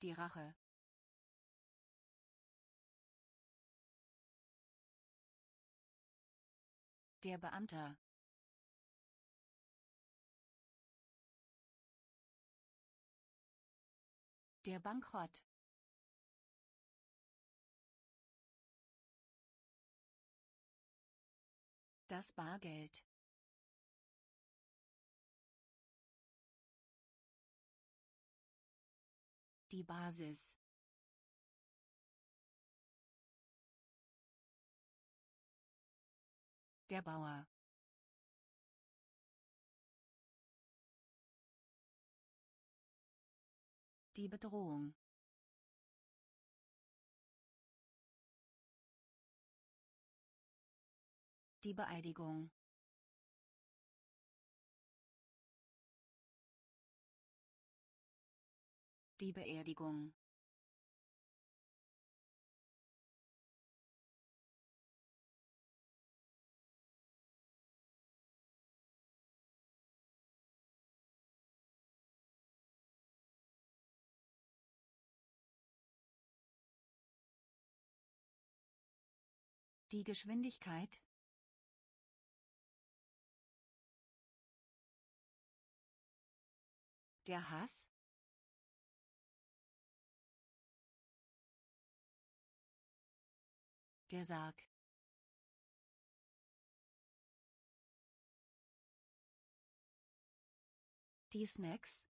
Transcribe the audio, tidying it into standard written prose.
Die Rache. Der Beamter. Der Bankrott. Das Bargeld. Die Basis. Der Bauer. Die Bedrohung. Die Beeidigung. Die Beerdigung. Die Geschwindigkeit. Der Hass. Der Sarg. Die Snacks.